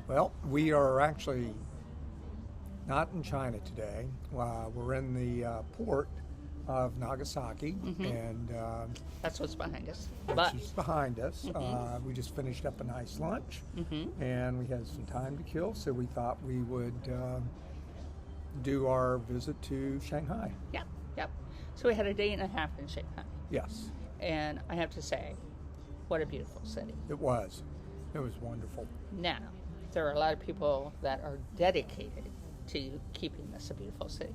Well, we are actually not in China today. We're in the port of Nagasaki, and That's what's behind us. which is behind us. We just finished up a nice lunch, and we had some time to kill, so we thought we would do our visit to Shanghai. Yep, yep. So we had a day and a half in Shanghai. Yes, And I have to say, what a beautiful city. it was. It was wonderful. Now, there are a lot of people that are dedicated to keeping this a beautiful city.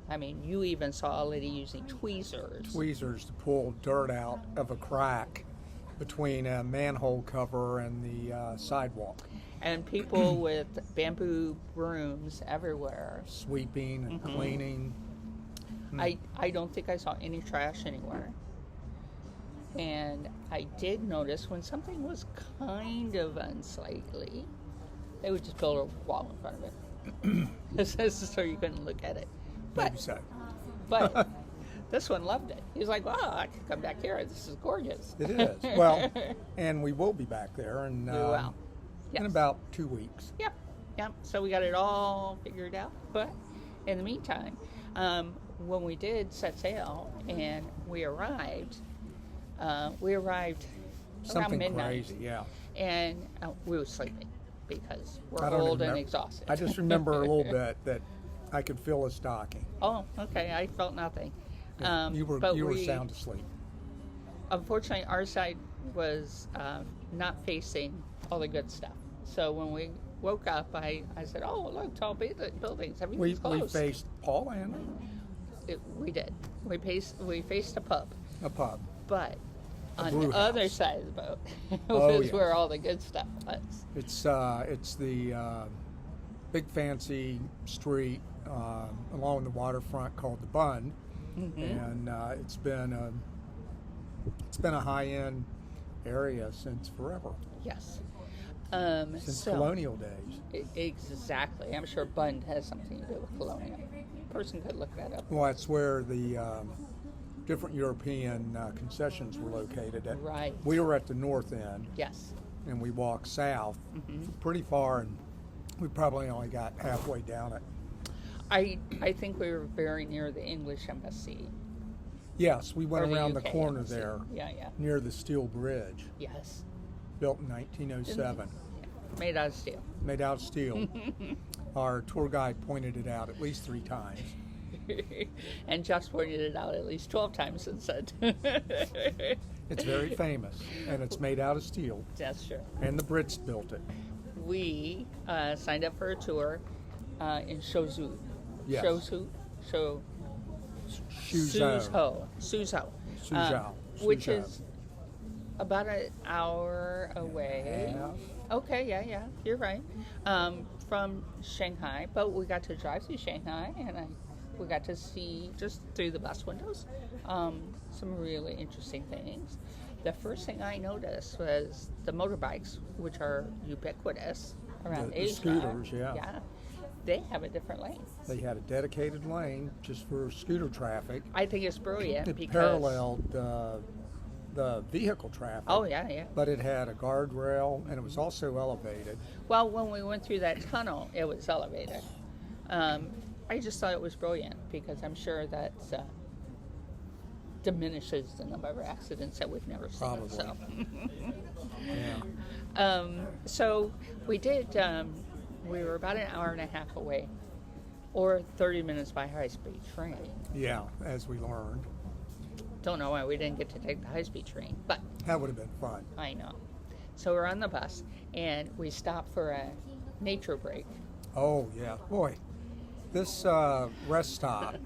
I mean, you even saw a lady using tweezers. Tweezers to pull dirt out of a crack between a manhole cover and the sidewalk. And people with bamboo brooms everywhere. Sweeping and cleaning. I don't think I saw any trash anywhere. And I did notice when something was kind of unsightly, they would just build a wall in front of it. So you couldn't look at it. Maybe so. But this one loved it. He was like, wow, I could come back here. This is gorgeous. It is. Well, and we will be back there in, We will. in Yes. about 2 weeks. Yep, yep. So we got it all figured out. But in the meantime, when we did set sail and we arrived around Something midnight. crazy, yeah. And we were sleeping because I we're don't old and remember. exhausted. I just remember a little bit that I could feel us docking. Oh, okay. I felt nothing. You were but sound asleep. Unfortunately, our side was not facing all the good stuff. So when we woke up, I said, "Oh, look, tall buildings. We Everything's closed." faced Paul and We did. We faced a pub, a pub. but on brew the other house. side of the boat Oh, was yes. where all the good stuff was. It's the big fancy street along the waterfront called the Bund, and it's been a high end area since forever, Yes. since colonial days. Exactly. I'm sure Bund has something to do with colonial. Person could look that up. Well, that's where the different European concessions were located. Right. We were at the north end, Yes. and we walked south pretty far, and we probably only got halfway down it. I think we were very near the English embassy. Yes, we went Or the around the UK corner embassy. there Yeah. near the steel bridge, Yes. built in 1907, Made out of steel. made out of steel. Our tour guide pointed it out at least 3 times. And just pointed it out at least 12 times and said, It's very famous, and it's made out of steel, that's true. and the Brits built it. We signed up for a tour in Shozhou. Yes. Suzhou. Suzhou. Suzhou. Which Suzhou. is about an hour away. Yeah. Okay, yeah, you're right. From Shanghai, but we got to drive through Shanghai, and we got to see just through the bus windows some really interesting things. The first thing I noticed was the motorbikes, which are ubiquitous around The Asia. scooters, yeah. They have a different lane. They had a dedicated lane just for scooter traffic. I think it's brilliant It because paralleled the vehicle traffic. Oh yeah. But it had a guardrail, and it was also elevated. Well, when we went through that tunnel, it was elevated. I just thought it was brilliant because I'm sure that diminishes the number of accidents that we've never seen. Probably. So, Yeah. so we did. We were about an hour and a half away, or 30 minutes by high-speed train. Yeah, as we learned. Don't know why we didn't get to take the high-speed train, but That would have been fun. I know. So we're on the bus, and we stopped for a nature break. Oh, yeah. Boy, this rest stop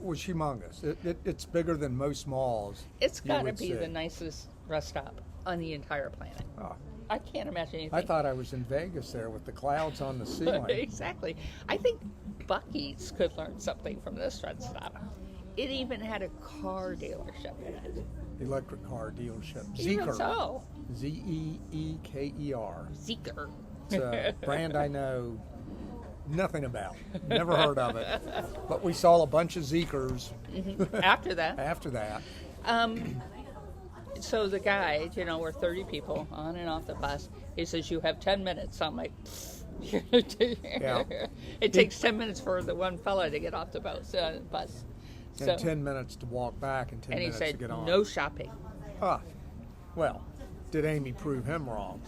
was humongous. It's bigger than most malls. It's you got to would be see. the nicest rest stop on the entire planet. Oh, I can't imagine anything. I thought I was in Vegas there with the clouds on the ceiling. Exactly. I think Buc-ee's could learn something from this rest stop. It even had a car dealership in it. Electric car dealership. Even Zeekr. so. Zeeker. Zeekr. It's a brand I know nothing about. Never heard of it. But we saw a bunch of Zeekers After that. after that. So the guide, we're 30 people on and off the bus. He says, you have 10 minutes. I'm like, it takes 10 minutes for the one fella to get off the bus. And 10 minutes to walk back and 10 and he minutes said, to get on. no shopping. Well, did Amy prove him wrong?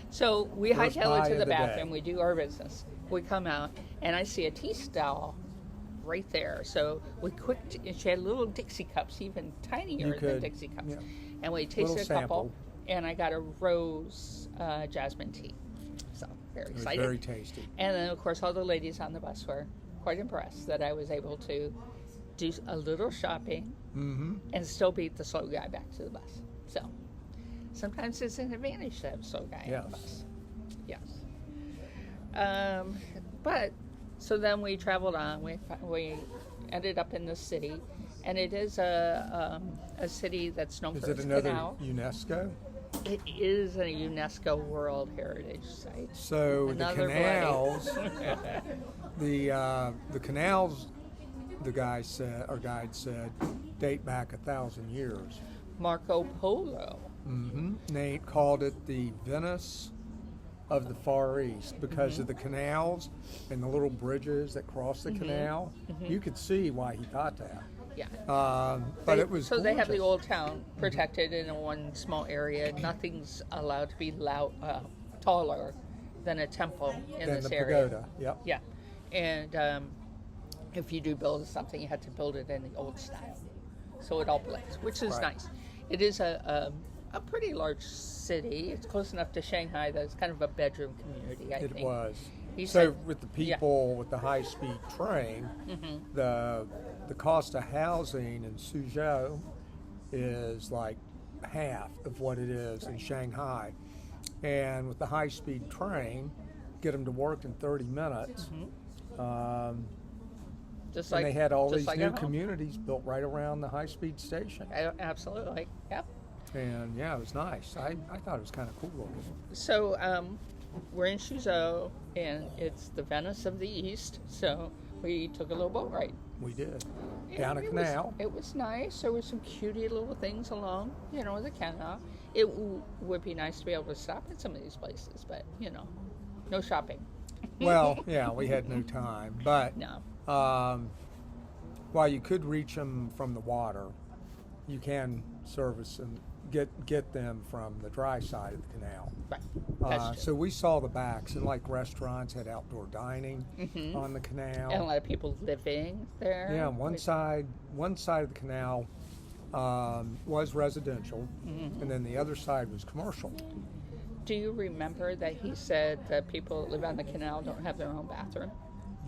So we Worst hightail buy it to of the the bathroom. day. We do our business. We come out, and I see a tea stall right there. So she had little Dixie cups, even tinier than Dixie cups. Yeah. And we tasted Little a couple, sample. and I got a rose jasmine tea. So very It was excited. very tasty. And then, of course, all the ladies on the bus were quite impressed that I was able to do a little shopping and still beat the slow guy back to the bus. So sometimes it's an advantage to have a slow guy on the bus. Yes. But so then we traveled on. We ended up in the city, and it is a city that's known for Is it its another canal. UNESCO? It is a UNESCO World Heritage Site. So Another the canals, the canals, the guide said, date back 1,000 years. Marco Polo. They called it the Venice of the Far East because of the canals and the little bridges that cross the canal. You could see why he thought that. Yeah. But it was so they have the gorgeous. old town protected in one small area. Nothing's allowed to be taller than a temple in Then this the area. pagoda. Yep. Yeah, and if you do build something, you have to build it in the old style, so it all blends, which is Right. nice. It is a pretty large city. It's close enough to Shanghai that it's kind of a bedroom community, I think. It was. He So said- with the people with the high-speed train, the cost of housing in Suzhou is like half of what it is in Shanghai. And with the high-speed train, get them to work in 30 minutes. Just And like they had all just these like new at home. communities built right around the high-speed station. Absolutely, yep. And yeah, it was nice. I thought it was kind of cool looking. So we're in Suzhou, and it's the Venice of the East. So we took a little boat ride. We did. And Down a canal. It was nice. There were some cutie little things along, the canal. It would be nice to be able to stop at some of these places, but no shopping. Well, yeah, we had no time. But No. while you could reach them from the water, you can service and get them from the dry side of the canal. Right. That's true. So we saw the backs, and like restaurants had outdoor dining on the canal. And a lot of people living there. Yeah, one side of the canal was residential, and then the other side was commercial. Do you remember that he said that people that live on the canal don't have their own bathroom?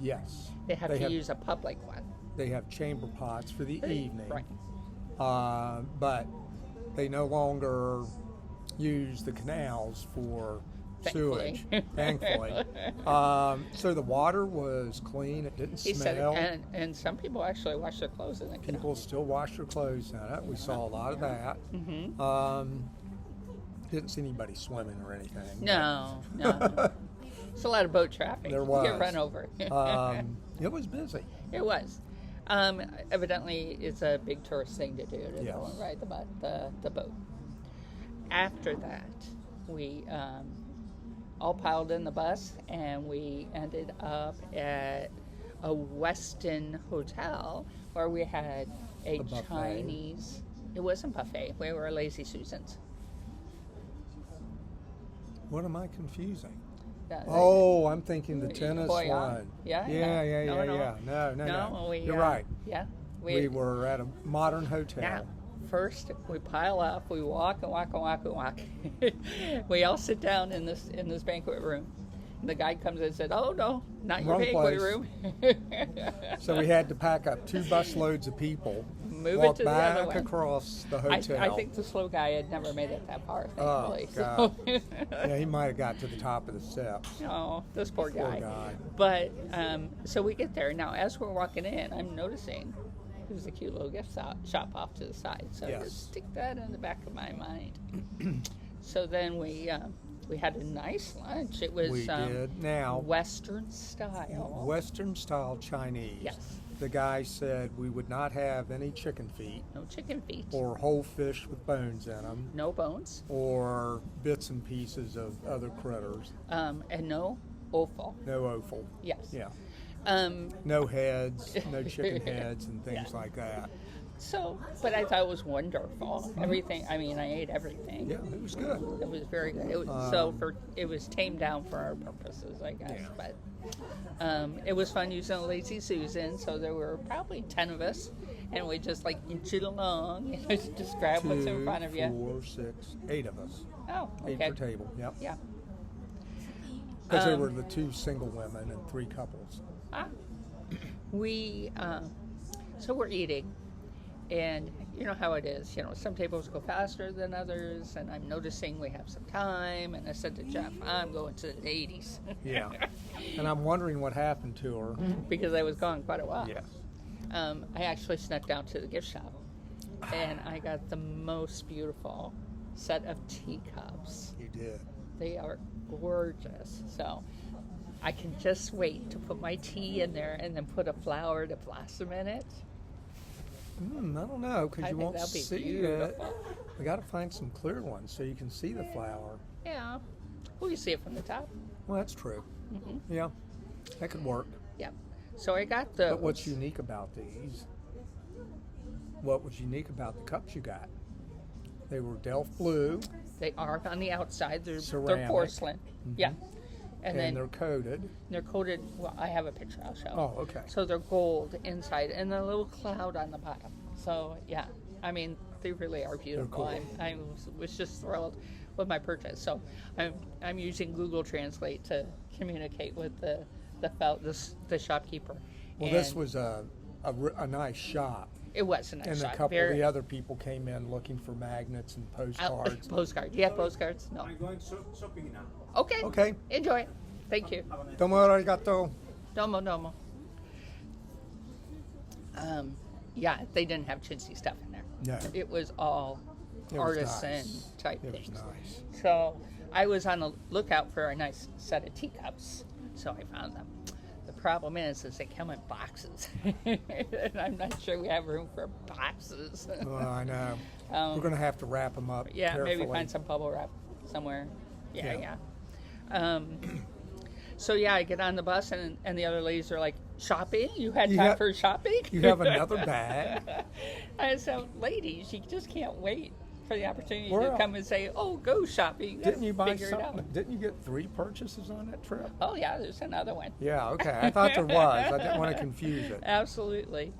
Yes. They have to use a public one. They have chamber pots for the evening. Right. But they no longer use the canals for Thankfully. sewage, thankfully. So the water was clean. It didn't He smell. said, and some people actually wash their clothes in the canal. People still wash their clothes in it. We saw a lot of that. Didn't see anybody swimming or anything. No. It's a lot of boat traffic. There You was. get run over. It was busy. It was. Evidently, it's a big tourist thing to do to Yes. go and ride the boat. After that, we all piled in the bus, and we ended up at a Westin hotel where we had a buffet. Chinese. It wasn't buffet. We were Lazy Susans. What am I confusing? That- Oh, I'm thinking the tennis Boy, one. yeah. No. No, You're right. Yeah. We were at a modern hotel. Now, first we pile up, we walk and walk and walk and walk. We all sit down in this banquet room. And the guy comes in and said, "Oh no, not your Wrong banquet place." room." So we had to pack up 2 bus loads of people, Move walk it to the back other one. across the I hotel. think the slow guy had never made it that far, Oh, thankfully. God. So, Yeah, he might have got to the top of the steps. oh, this poor Poor guy. guy. But so we get there. Now, as we're walking in, I'm noticing there's a cute little gift shop off to the side. So Yes. just stick that in the back of my mind. So then we had a nice lunch. It was We did. Now, Western style. Western style Chinese. Yes. the guy said we would not have any chicken feet No chicken feet. or whole fish with bones in them No bones. or bits and pieces of other critters. And no offal. No offal. Yes. Yeah. Um, No heads, no chicken heads and things Yeah. like that. so, but I thought it was wonderful. Everything. I mean, I ate everything. Yeah, it was good. It was very good. It was, it was tamed down for our purposes, I guess. Yeah. But it was fun using a Lazy Susan. So there were probably 10 of us, and we just like inch it along. You know, just grab what's in front of you. 4, 6, 8 of us. Oh, 8 okay. per table. Yep. Yeah. Because there were the 2 single women and 3 couples. We so we're eating, and you know how it is. You know, some tables go faster than others, and I'm noticing we have some time. And I said to Jeff, I'm going to the 80s. Yeah. And I'm wondering what happened to her. Because I was gone quite a while. Yeah. I actually snuck down to the gift shop, and I got the most beautiful set of teacups. You did. They are gorgeous. So I can just wait to put my tea in there and then put a flower to blossom in it. I don't know, because I you think won't that'll be see it. beautiful. We got to find some clear ones so you can see the flower. Yeah. Well, you see it from the top. Well, that's true. Mm-hmm. Yeah, that could work. Yeah. So I got the. But what's unique about these? What was unique about the cups you got? They were Delft blue. They are on the outside. They're Ceramic. porcelain. Yeah. And then they're coated. they're coated. Well, I have a picture I'll show. Oh, okay. So they're gold inside and a little cloud on the bottom. So yeah, I mean they really are beautiful. cool. I was just thrilled with my purchase. So I'm using Google Translate to communicate with the shopkeeper. Well, And this was a nice shop. it was a nice And shop. a couple of Very- the other people came in looking for magnets and postcards. Postcard. You have postcards? No. I'm going shopping now. Okay. Okay. Enjoy. Thank you. Have a nice Domo arigato. Domo. Yeah, they didn't have chintzy stuff in there. No. It was all It was artisan nice. type It things. was nice. So I was on the lookout for a nice set of teacups. So I found them. The problem is they come in boxes. And I'm not sure we have room for boxes. Well, I know. We're going to have to wrap them up Yeah, carefully. maybe find some bubble wrap somewhere. Yeah. Yeah. So yeah, I get on the bus and the other ladies are like, shopping? You had You time have- for shopping? You have another bag? I said, ladies, you just can't wait for the opportunity to Well, come and say, oh, go shopping. Didn't you buy Figure it out. something? Didn't you get 3 purchases on that trip? Oh yeah, there's another one. Yeah, okay. I thought there was. I didn't want to confuse it. Absolutely.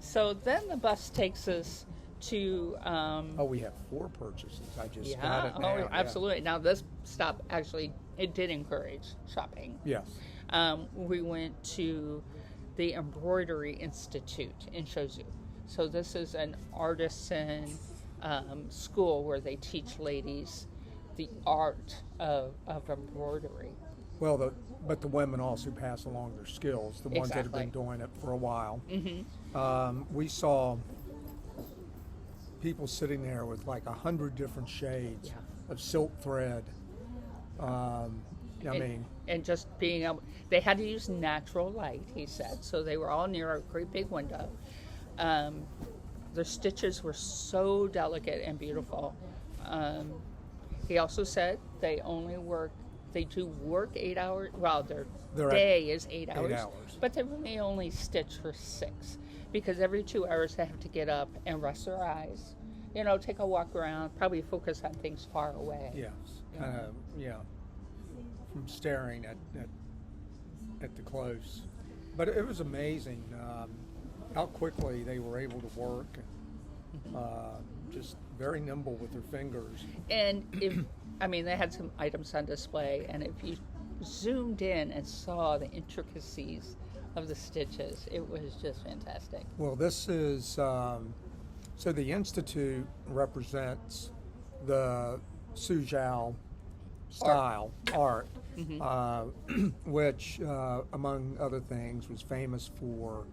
So then the bus takes us to Oh, we have 4 purchases. I just yeah, got it now. oh, absolutely. Now this stop actually it did encourage shopping. Yes. We went to the Embroidery Institute in Shozu. So this is an artisan school where they teach ladies the art of embroidery. Well, but the women also pass along their skills, the ones that have been Exactly. doing it for a while. Mm-hmm. We saw people sitting there with like 100 different shades Yeah. of silk thread. And just being able, they had to use natural light, he said. So they were all near a great big window. Their stitches were so delicate and beautiful. He also said they do work 8 hours. Well, their day is 8 hours, 8 hours. but they really only stitch for 6 because every 2 hours they have to get up and rest their eyes. You know, take a walk around, probably focus on things far away. Yes, kind of, from staring at the clothes. But it was amazing how quickly they were able to work. Just very nimble with their fingers. And they had some items on display, and if you zoomed in and saw the intricacies of the stitches, it was just fantastic. Well, this is, so the Institute represents the Suzhou style, art, which, among other things, was famous for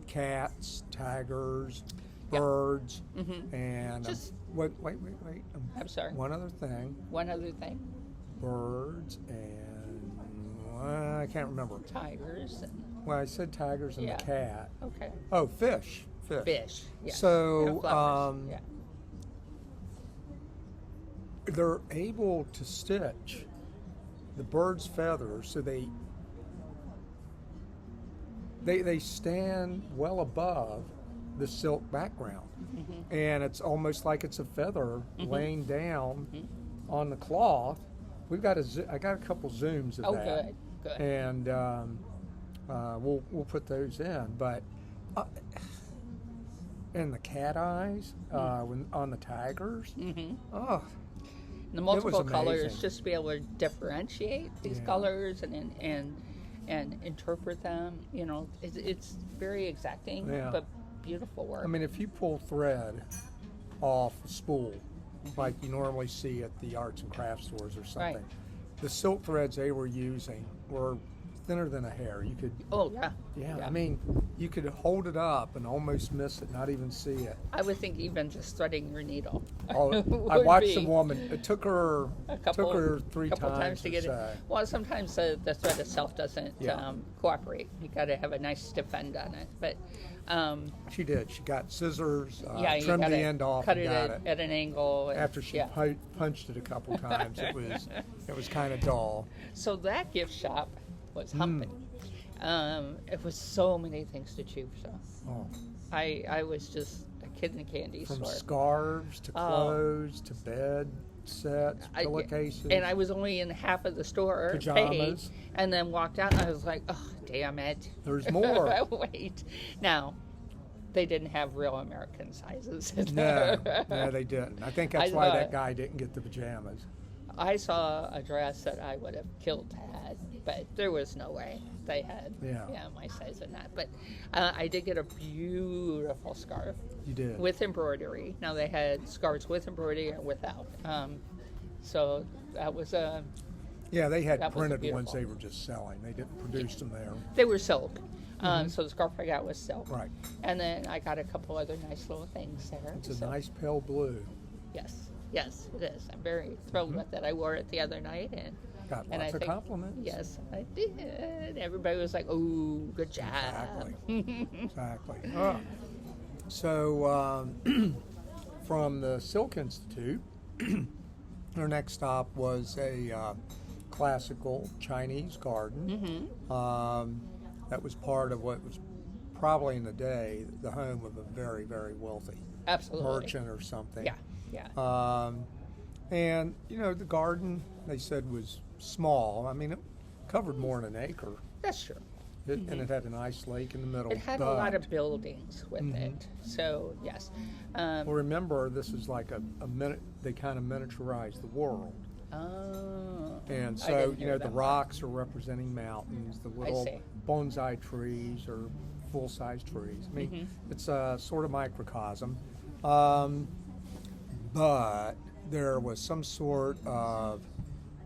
cats, tigers, birds, and Just- wait. I'm sorry. One other thing, One other thing, birds and I can't remember. tigers and Well, I said tigers and Yeah. the cat. Okay. Oh, fish. Fish. Yes. So, And flowers. Yeah. they're able to stitch the bird's feathers so they stand well above the silk background, and it's almost like it's a feather laying down on the cloth. I got a couple zooms of Oh, that. good. And we'll put those in, but and the cat eyes on the tigers. Oh, The multiple amazing. colors, just to be able to differentiate these Yeah. colors and interpret them. You know, it's very exacting, Yeah. but beautiful work. I mean, if you pull thread off a spool, like you normally see at the arts and crafts stores or something, Right. the silk threads they were using were thinner than a hair. You could, Oh yeah. I mean, you could hold it up and almost miss it, not even see it. I would think even just threading your needle. Oh, I would watched be a woman. It took her couple 3 couple times to get or it. so. Well, sometimes the thread itself doesn't Yeah. cooperate. You got to have a nice stiff end on it. But She did. She got scissors, yeah, you trimmed gotta the end off, cut and it got at an angle. And, After she yeah. punched it a couple times, it was kind of dull. So that gift shop was humping. It was so many things to choose from. Oh. I was just a kid in a candy From store. scarves to clothes to bed sets, pillowcases. And I was only in half of the store, Pajamas. paid, and then walked out, and I was like, oh, damn it. There's more. Wait. Now, they didn't have real American sizes. No, they didn't. I think that's why thought- that guy didn't get the pajamas. I saw a dress that I would have killed to have, but there was no way they had my size in that. But I did get a beautiful scarf You did. with embroidery. Now they had scarves with embroidery and without. So that was Yeah, they had that was printed ones beautiful. they were just selling. They didn't produce them there. they were silk. So the scarf I got was silk. Right. And then I got a couple other nice little things there. It's a So, nice pale blue. Yes, it is. I'm very thrilled with it. I wore it the other night, and Got and lots I of think, compliments. Yes, I did. Everybody was like, "Oh, good job." Exactly. Oh. So from the Silk Institute, our next stop was a classical Chinese garden. That was part of what was probably in the day the home of a very, very wealthy Absolutely. merchant or something. Yeah. And, you know, the garden, they said, was small. I mean, it covered more than an acre. That's true. And it had a nice lake in the middle. It had a lot of buildings with it. So, yes. Well, remember, this is like a minute, they kind of miniaturized the world. Oh. And I so, didn't you hear know, the about that. rocks are representing mountains, the little see. bonsai trees are full-size trees. I mean, it's a sort of microcosm. But there was some sort of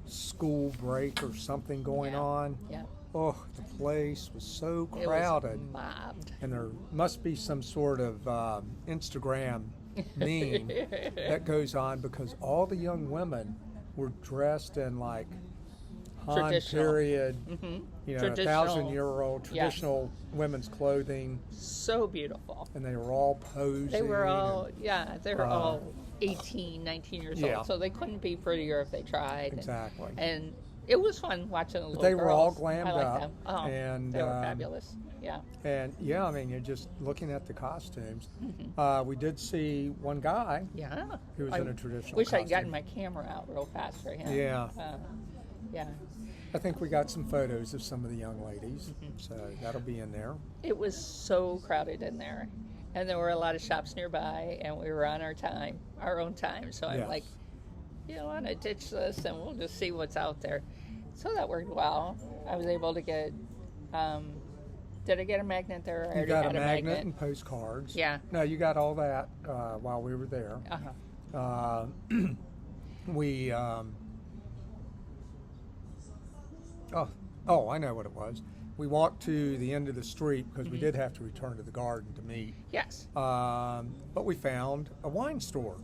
school break or something going on. Yeah. Oh, the place was so It crowded. was mobbed. And there must be some sort of Instagram meme that goes on because all the young women were dressed in like Han Traditional. period, you know, Traditional. 1,000-year-old traditional women's clothing, So beautiful. and they were all posing. They were all, and- they were all 18, 19 years Yeah. old, so they couldn't be prettier if they tried. Exactly. And it was fun watching the little they were all girls. glammed I liked up, them. Oh, and they were fabulous. Yeah. And yeah, I mean, you're just looking at the costumes. We did see one guy Yeah. who was I in a traditional wish costume. I'd gotten my camera out real fast for him. Yeah. Yeah. I think we got some photos of some of the young ladies, so that'll be in there. It was so crowded in there. And there were a lot of shops nearby, and we were on our own time. So I'm Yes. like, you know, want to ditch this, and we'll just see what's out there. So that worked well. I was able to get, did I get a magnet there? I You already got had a magnet and postcards. Yeah. No, you got all that while we were there. Uh-huh. We, I know what it was. We walked to the end of the street because we did have to return to the garden to meet. Yes. But we found a wine store.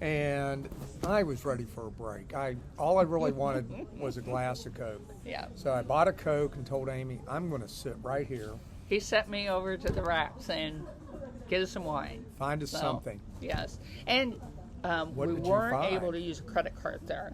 And I was ready for a break. All I really wanted was a glass of Coke. Yeah. So I bought a Coke and told Amy, I'm going to sit right here. He sent me over to the rack saying, get us some wine. Find us something. Yes. And What we did you weren't find? able to use a credit card there.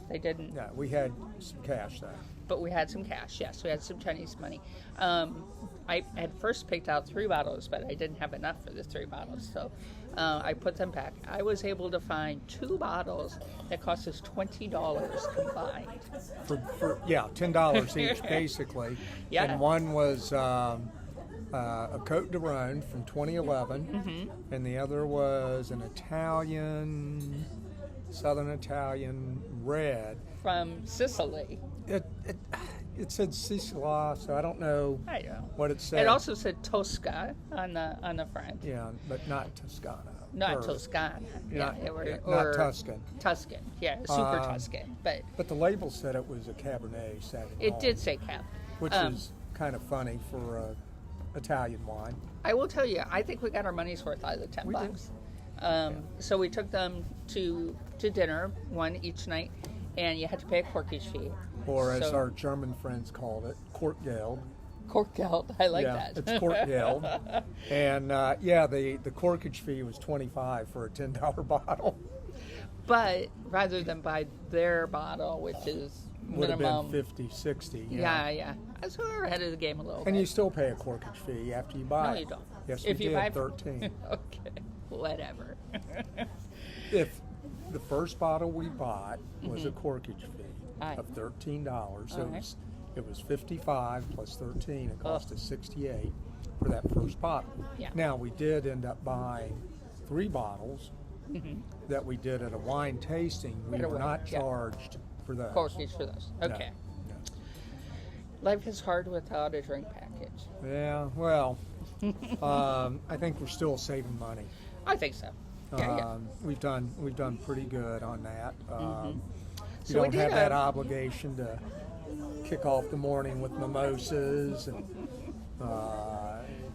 They didn't. Yeah, we had some cash there. But we had some cash, yes. We had some Chinese money. I had first picked out 3 bottles, but I didn't have enough for the 3 bottles. So I put them back. I was able to find 2 bottles that cost us $20 combined. For $10 each, basically. Yeah. And one was a Côte de Rhone from 2011, and the other was an Southern Italian red. From Sicily. It said Sicily, so I don't know I know. what it said. It also said Tosca on the front. Yeah, but not Toscana. Not Toscana. Not, or not Tuscan. Tuscan, yeah, super Tuscan. But the label said it was a Cabernet Sauvignon. it did say Cab. Which is kind of funny for Italian wine. I will tell you, I think we got our money's worth out of the $10. So we took them to dinner, one each night, and you had to pay a corkage fee. Or as our German friends called it, Korkgeld. Korkgeld, I like that. It's Korkgeld. And the corkage fee was $25 for a $10 bottle. But rather than buy their bottle, which is Would have minimum, been $50, $60. yeah. So we were ahead of the game a little And bit. you still pay a corkage fee after you buy No, it. you don't. Yes, If we you did, buy 13. Okay, whatever. If the first bottle we bought was a corkage fee Aye. of $13, so Alright. it was $55 plus 13. It cost us $68 for that first bottle. Yeah. Now we did end up buying 3 bottles that we did at a wine tasting. We At a were wine, not yeah. charged for those. Corkage for those. No, Okay. no. Life is hard without a drink package. Yeah. Well, I think we're still saving money. I think so. Yeah. We've done pretty good on that. So You we don't did have that a- obligation to kick off the morning with mimosas and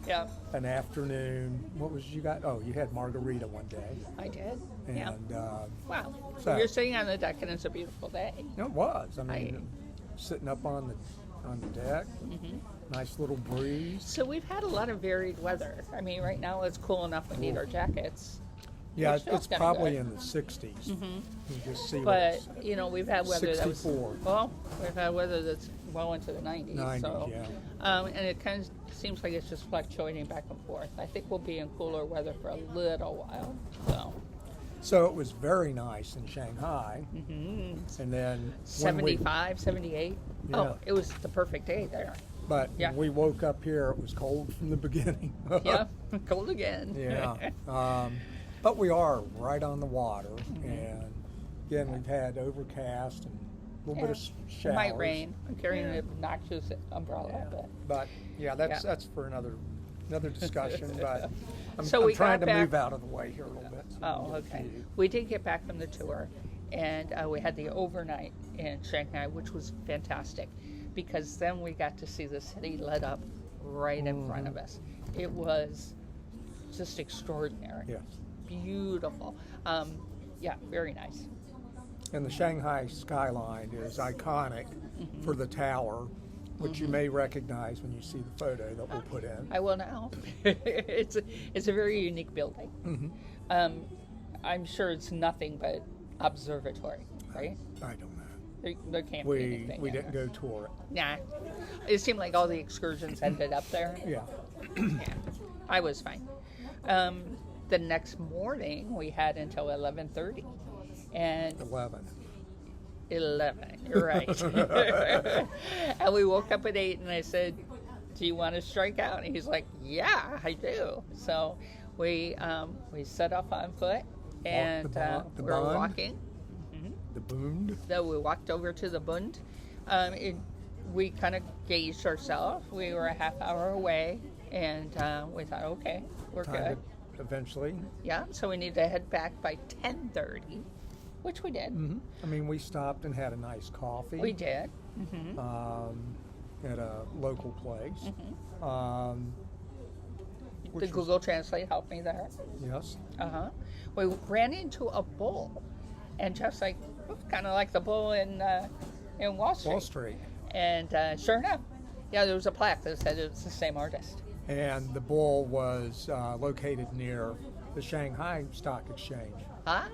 Yeah, an afternoon. What was you got? Oh, you had margarita one day, I did. and Yeah. Wow. so- You're sitting on the deck and it's a beautiful day. it was. I mean, sitting up on the deck, nice little breeze. So we've had a lot of varied weather. I mean, right now it's cool enough we need our jackets. Yeah, Which feels it's kinda probably good. in the 60s. You just see But, what's you know, we've had weather that was... 64. Well, we've had weather that's well into the 90s. 90s, so, yeah. And it kind of seems like it's just fluctuating back and forth. I think we'll be in cooler weather for a little while. So it was very nice in Shanghai, and then when 75, 78. Yeah. Oh, it was the perfect day there. But Yeah. when we woke up here, it was cold from the beginning. Yeah, cold again. Yeah. But we are right on the water, and again, we've had overcast and a little bit of showers. It might rain. I'm carrying an obnoxious umbrella. But yeah, that's Yeah. that's for another discussion. But I'm, So I'm we trying got to back- move out of the way here a little bit. so Oh, we can get okay. to you. We did get back from the tour, and we had the overnight in Shanghai, which was fantastic, because then we got to see the city lit up right in front of us. It was just extraordinary. Yes. Beautiful. Yeah, very nice. And the Shanghai skyline is iconic for the tower, which you may recognize when you see the photo that we'll put in. I will now. It's a very unique building. I'm sure it's nothing but observatory, right? I don't know. There can't be We anything. we there. didn't go tour it. Nah. It seemed like all the excursions ended up there. Yeah. Yeah. I was fine. The next morning we had until 11:30, and 11. 11. You're right. And we woke up at 8, and I said, "Do you want to strike out?" And he's like, "Yeah, I do." So we set off on foot, and the we were Bund. walking. The Bund. So we walked over to the Bund. We kind of gauged ourselves. We were a half hour away, and we thought, okay, we're Time good. to eventually. Yeah, so we need to head back by 10:30, which we did. I mean, we stopped and had a nice coffee. We did. At a local place. The Which was- Google Translate helped me there. Yes. we ran into a bull, and Jeff's like, kind of like the bull in Wall Street. Wall Street. And sure enough, yeah, there was a plaque that said it was the same artist. And the bull was located near the Shanghai Stock Exchange. Ah,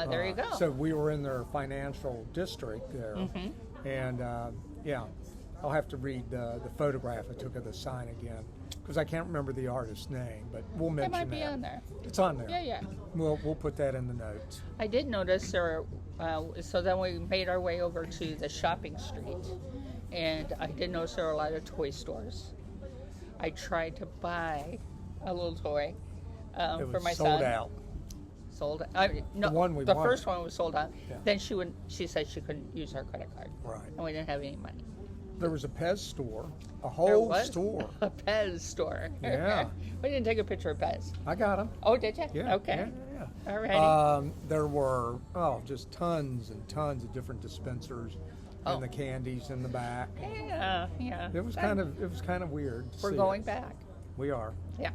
there you go. So we were in their financial district there. And yeah, I'll have to read the photograph I took of the sign again, because I can't remember the artist's name, but we'll mention that. It might be on there. It's on there. Yeah. We'll put that in the notes. I did notice there, so then we made our way over to the shopping street, and I did notice there were a lot of toy stores. I tried to buy a little toy for my son. Sold out. Sold out. No, The one we the wanted. first one was sold out. Yeah. Then she said she couldn't use her credit card. Right. And we didn't have any money. There was a Pez store, a There whole was store. a Pez store. Yeah. We didn't take a picture of Pez. I got them. Oh, did you? Yeah. Okay. Yeah. All righty. There were just tons and tons of different dispensers, and the candies in the back. Yeah. It was kind of weird. To We're see going it. back. We are. Yeah.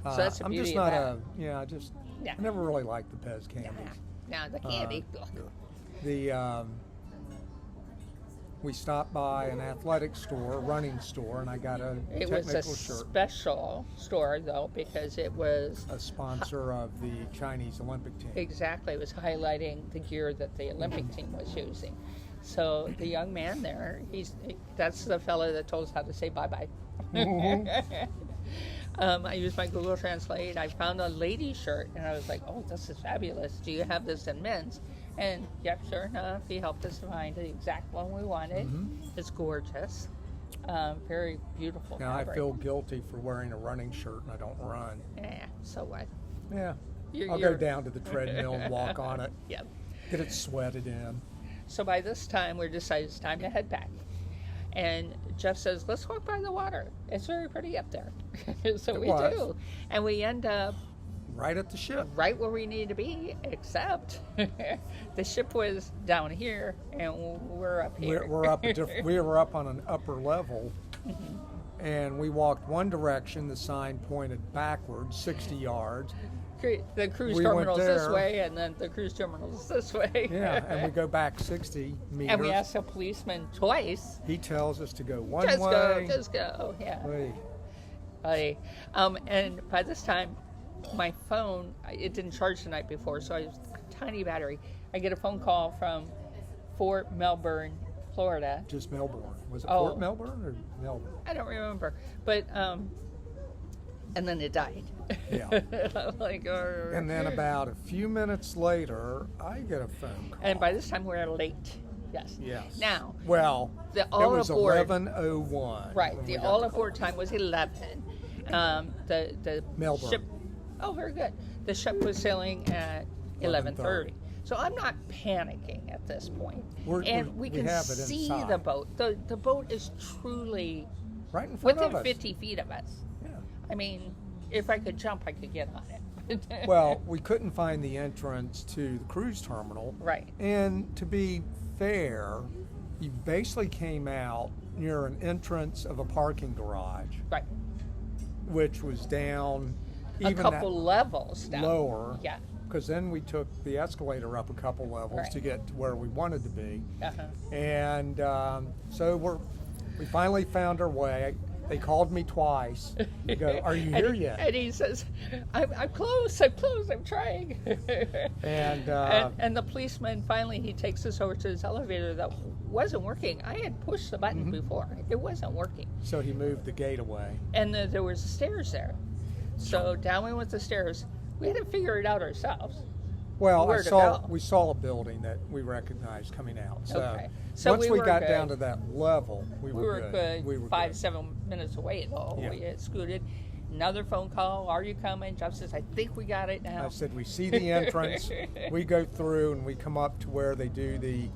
So that's the I'm beauty just of not that. I never really liked the Pez candies. Now the candy. We stopped by an athletic store, a running store, and I got a It technical was a shirt. special store though, because it was A sponsor of the Chinese Olympic team. exactly, it was highlighting the gear that the Olympic team was using. So the young man there, that's the fellow that told us how to say bye-bye. I used my Google Translate. I found a lady shirt, and I was like, oh, this is fabulous. Do you have this in men's? And yep, sure enough, he helped us find the exact one we wanted. It's gorgeous. Very beautiful Now I fabric. feel guilty for wearing a running shirt and I don't run. Yeah, so what? Yeah. I'll You're- go down to the treadmill and walk on it. Yep. Get it sweated in. So by this time, we decided it's time to head back. And Jeff says, let's walk by the water. It's very pretty up there. So we was. do. And we end up Right at the ship. right where we need to be, except the ship was down here and we're up here. We were up on an upper level, and we walked one direction. The sign pointed backwards, 60 yards. The cruise We went terminal's this there. way, and then the cruise terminal's this way. Yeah, and we go back 60 meters. And we asked a policeman twice, He tells us to go one just way. go, just go. Yeah. Wait. Buddy. And by this time, my phone, it didn't charge the night before, so I was a tiny battery. I get a phone call from Fort Melbourne, Florida. Just Melbourne. Was it Oh. Fort Melbourne or Melbourne? I don't remember, but and then it died. Yeah. I'm like, "Arr." And then about a few minutes later, I get a phone call. And by this time we're late. Yes. Yes. Now, Well, the it all was aboard. 11:01. Right. when we The got all the aboard call. time was 11. The Melbourne. ship. Oh, very good. The ship was sailing at 11:30. So I'm not panicking at this point. And we can have it see inside. the boat. The boat is truly Right in front within of us. 50 feet of us. Yeah. I mean, if I could jump, I could get on it. Well, we couldn't find the entrance to the cruise terminal. Right. And to be fair, you basically came out near an entrance of a parking garage, Right. which was down A even couple levels down. lower. Yeah. Because then we took the escalator up a couple levels Right. to get to where we wanted to be. Uh-huh. And so we finally found our way. They called me twice. They go, "Are you here yet?" And he says, I'm close, I'm trying. And, and the policeman, finally, he takes us over to his elevator that wasn't working. I had pushed the button before. It wasn't working. so he moved the gate away. And there was stairs there. So down we went the stairs. We had to figure it out ourselves. Well, Where to go. we saw a building that we recognized coming out. So, Okay. So once we we were got good. down to that level, we We were good. We were 5-7 minutes away, though. Yeah. We had scooted. Another phone call. Are you coming? Jeff says, I think we got it now. I said, we see the entrance. We go through and we come up to where they do the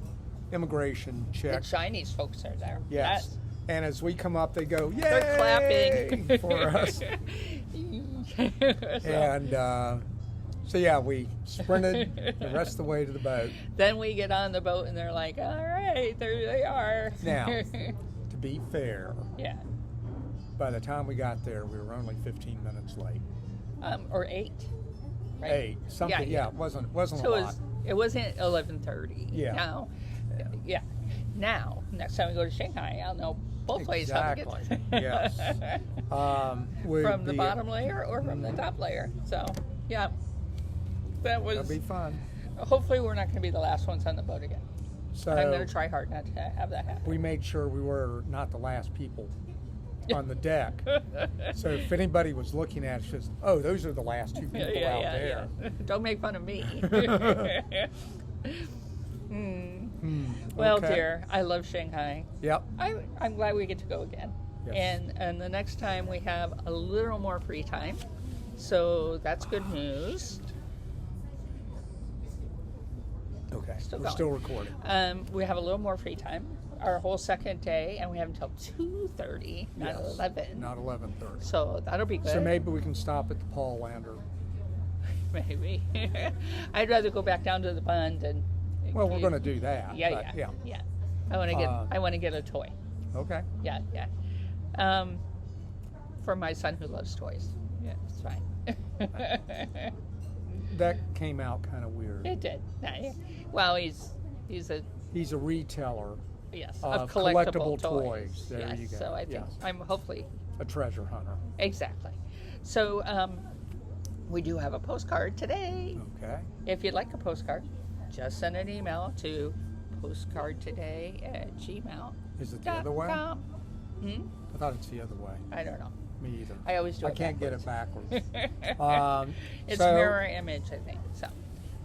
immigration The check. Chinese folks are there. Yes. And as we come up, they go, "Yay!" They're clapping for us. And so yeah, we sprinted the rest of the way to the boat. Then we get on the boat and they're like, all right, there they are. Now, to be fair, Yeah. by the time we got there, we were only 15 minutes late. Or 8. right? 8 something. Yeah, it wasn't So a lot. it wasn't 11:30. Yeah. Now, yeah. Now, next time we go to Shanghai, I'll know both ways how to Exactly. get Yes. from the bottom layer or from the top layer. So, yeah, that was. That'll be fun. Hopefully, we're not going to be the last ones on the boat again. So I'm going to try hard not to have that happen. we made sure we were not the last people on the deck. So if anybody was looking at us, just, oh, those are the last 2 people out there. Yeah. Don't make fun of me. Well, Okay. dear, I love Shanghai. Yep. I'm glad we get to go again. Yes. And the next time we have a little more free time. So that's good news. Okay. Still We're going. still recording. We have a little more free time. Our whole second day, and we have until 2:30, not Yes. 11. Not 11:30. So that'll be good. So maybe we can stop at the Paul Lander. Maybe. I'd rather go back down to the Bund and. Well, we're going to do that. Yeah, but yeah. I want to get. I want to get a toy. Okay. Yeah. For my son who loves toys. Yeah, it's fine. That came out kind of weird. It did. Well, he's a He's a retailer, yes of of collectible toys. There yes, you go. So I think Yes. I'm hopefully a treasure hunter. exactly. So we do have a postcard today. Okay. If you'd like a postcard, just send an email to postcardtoday@gmail.com. Is it the other way? I thought it's the other way. I don't know. Me either. I always do it I can't get it backwards. backwards. It's so mirror image, I think. So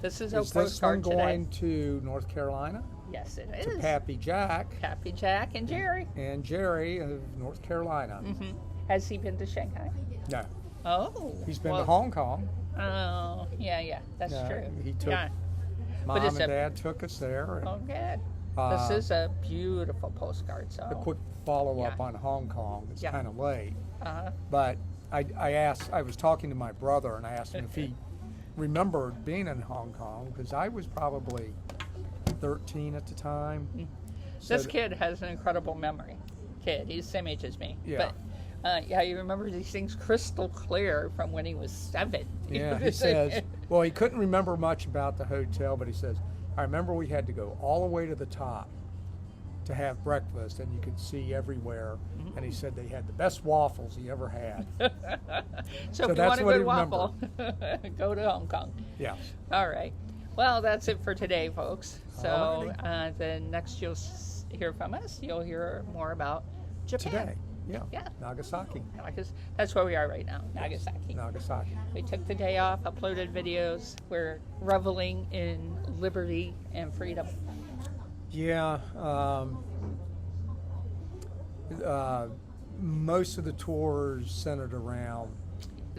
this is a is this one postcard today. going to North Carolina? Yes, it To is. Pappy Jack Happy Jack and Jerry. and Jerry of North Carolina. Has he been to Shanghai? No, Oh. he's been well, to Hong Kong. Oh, yeah, that's Yeah, true. he took- yeah. Mom it's and a- Dad took us there. And Oh, good. Uh, This is a beautiful postcard. So. a quick follow-up Yeah. on Hong Kong. It's Yeah. kind of late. Uh-huh. But I was talking to my brother and I asked him if he remembered being in Hong Kong because I was probably 13 at the time. So This kid has an incredible memory. He's the same age as me. Yeah. But he remembers these things crystal clear from when he was 7. Yeah, he says, well, he couldn't remember much about the hotel, but he says, I remember we had to go all the way to the top to have breakfast and you could see everywhere. And he said they had the best waffles he ever had. So if you that's want a what he good waffle, go to Hong Kong. Yes. All right. Well, that's it for today, folks. So Alrighty. the next you'll hear from us, you'll hear more about Japan. Today. Yeah. Yeah. Nagasaki. Because that's where we are right now, Nagasaki. Nagasaki. We took the day off, uploaded videos. We're reveling in liberty and freedom. Yeah. Most of the tours centered around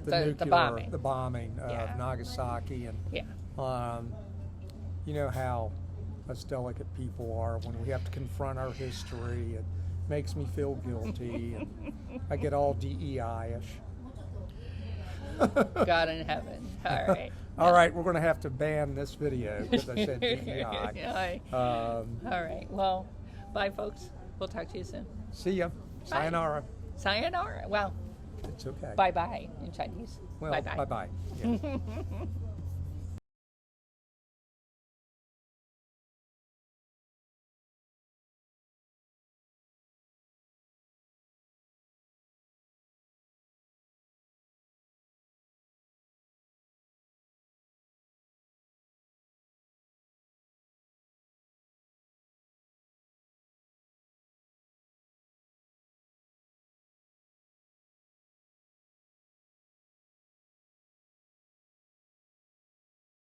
The bombing. of Yeah. Nagasaki, and Yeah. you know how us delicate people are when we have to confront our history. It makes me feel guilty, and I get all DEI-ish. God in heaven. All right. All right, we're going to have to ban this video because I said DEI. Yeah, all right. Well, bye, folks. We'll talk to you soon. See ya. Sayonara. Sayonara. Well, It's okay. bye-bye in Chinese. Well, Bye-bye. bye-bye. Yeah.